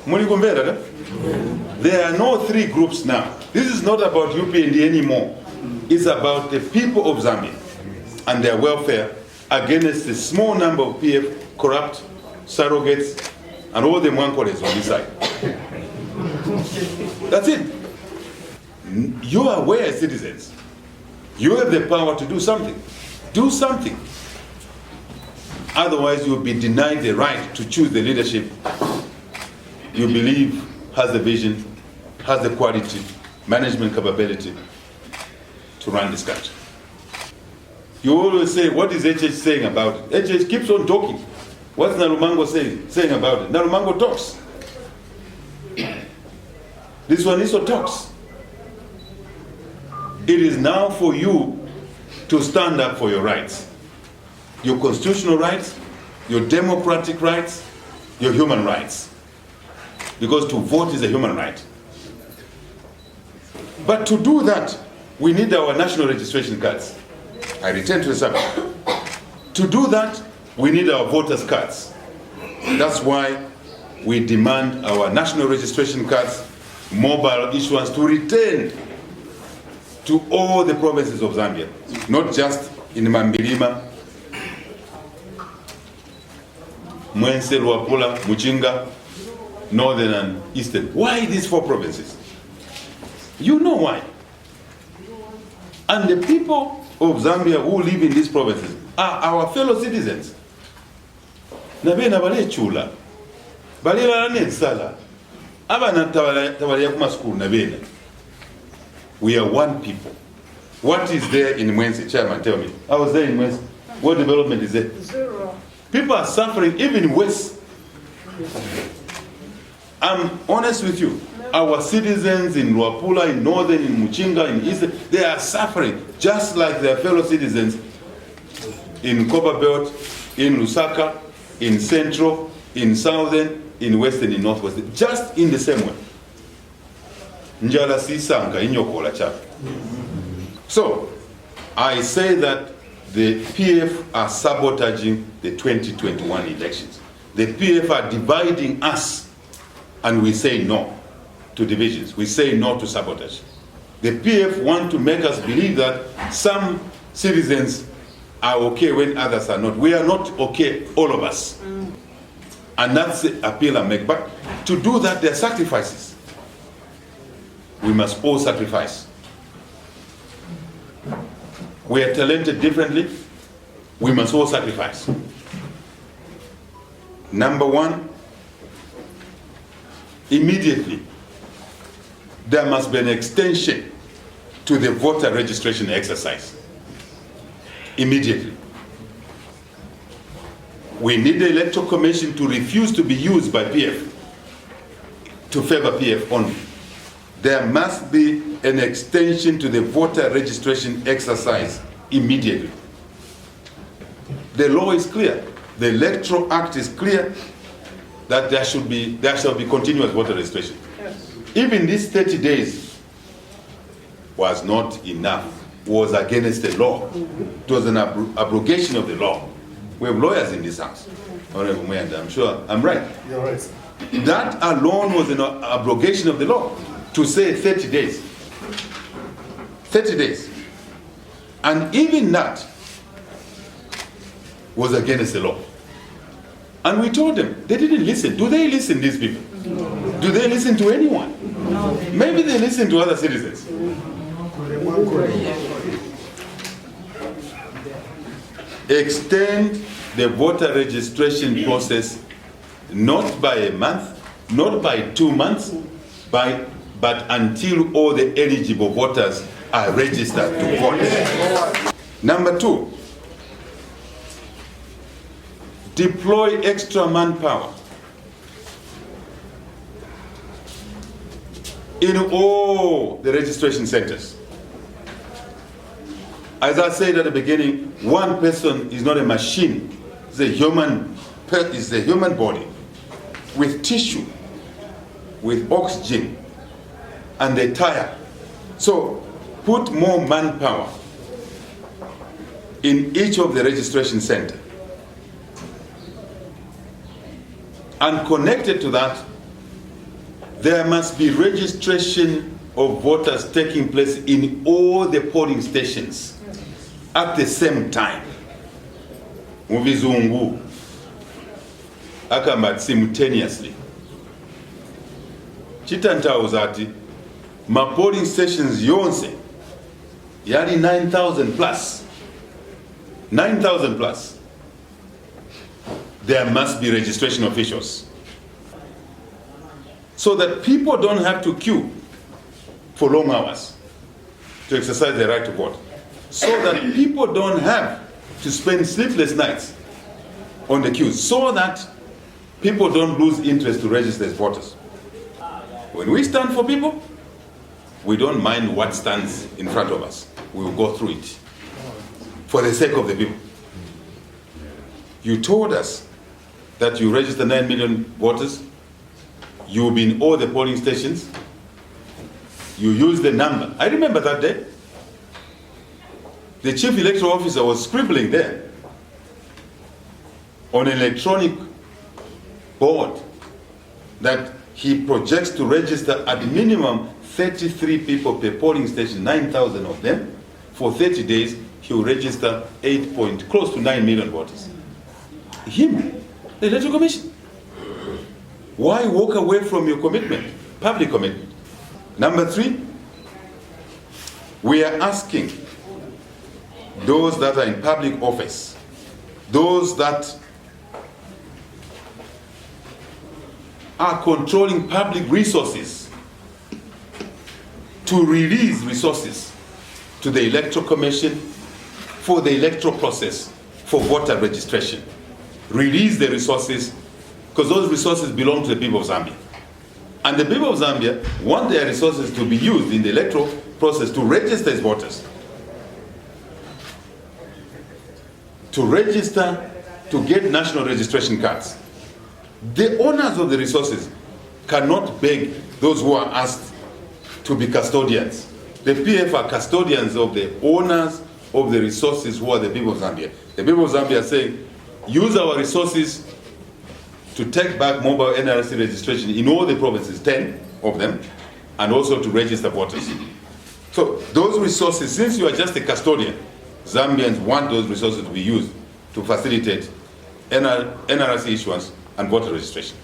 There are no three groups now. This is not about UPND anymore. It's about the people of Zambia and their welfare against the small number of PF corrupt surrogates and all the Mwankoles on this side. That's it. You are aware, citizens. You have the power to do something. Do something. Otherwise, you'll be denied the right to choose the leadership you believe has the vision, has the quality, management capability to run this country. You always say, what is HH saying about it? HH keeps on talking. What's Narumango saying about it? Narumango talks. This one also talks. It is now for you to stand up for your rights. Your constitutional rights, your democratic rights, your human rights. Because to vote is a human right. But to do that, we need our national registration cards. I return to the subject. To do that, we need our voters' cards. That's why we demand our national registration cards, mobile issuance, to return to all the provinces of Zambia, not just in Mambilima, Mwense, Luapula, Muchinga, Northern and Eastern. Why these four provinces? You know why. And the people of Zambia who live in these provinces are our fellow citizens. Nabena bale chula. Bale lane sala. Abana tabale kuma school nabena. We are one people. What is there in Mwense? Chairman, tell me. I was there in Mwense. What development is there? Zero. People are suffering even worse. I'm honest with you. Our citizens in Luapula, in Northern, in Muchinga, in Eastern, they are suffering just like their fellow citizens in Copperbelt, in Lusaka, in Central, in Southern, in Western, in Northwestern, just in the same way. Njala sisanga inyokola chapa. So, I say that the PF are sabotaging the 2021 elections. The PF are dividing us, and we say no to divisions. We say no to sabotage. The PF want to make us believe that some citizens are okay when others are not. We are not okay, all of us. And that's the appeal I make. But to do that, there are sacrifices. We must all sacrifice. We are talented differently. We must all sacrifice. Number one, immediately, there must be an extension to the voter registration exercise. Immediately. We need the Electoral Commission to refuse to be used by PF, to favor PF only. There must be an extension to the voter registration exercise immediately. The law is clear. The Electoral Act is clear that there shall be continuous voter registration. Yes. Even these 30 days was not enough, was against the law. It was an abrogation of the law. We have lawyers in this house. Honorable Mayor, I'm sure I'm right. You're right. That alone was an abrogation of the law, to say 30 days. 30 days. And even that was against the law. And we told them, they didn't listen. Do they listen, these people? No. Do they listen to anyone? No. Maybe they listen to other citizens. Extend the voter registration process not by a month, not by 2 months, but until all the eligible voters are registered to vote. Number two, deploy extra manpower in all the registration centers. As I said at the beginning, one person is not a machine. It's a human body with tissue, with oxygen, and a tire. So put more manpower in each of the registration centers. And connected to that, there must be registration of voters taking place in all the polling stations at the same time. Muvizungu akamat simultaneously. Chitantauza ati ma polling stations yonse yali 9,000 plus. 9,000 plus. There must be registration officials, so that people don't have to queue for long hours to exercise their right to vote, so that people don't have to spend sleepless nights on the queues, so that people don't lose interest to register as voters. When we stand for people, we don't mind what stands in front of us. We will go through it for the sake of the people. You told us that you register 9 million voters. You've been in all the polling stations. You use the number. I remember that day. The chief electoral officer was scribbling there on an electronic board that he projects to register at minimum 33 people per polling station, 9,000 of them. For 30 days, he will register close to 9 million voters. Him, the Electoral Commission. Why walk away from your commitment, public commitment? Number 3, we are asking those that are in public office, those that are controlling public resources, to release resources to the Electoral Commission for the electoral process for voter registration. Release the resources, because those resources belong to the people of Zambia. And the people of Zambia want their resources to be used in the electoral process to register as voters. To register, to get national registration cards. The owners of the resources cannot beg those who are asked to be custodians. The PF are custodians of the owners of the resources who are the people of Zambia. The people of Zambia are saying, use our resources to take back mobile NRC registration in all the provinces, 10 of them, and also to register voters. So those resources, since you are just a custodian, Zambians want those resources to be used to facilitate NRC issuance and voter registration.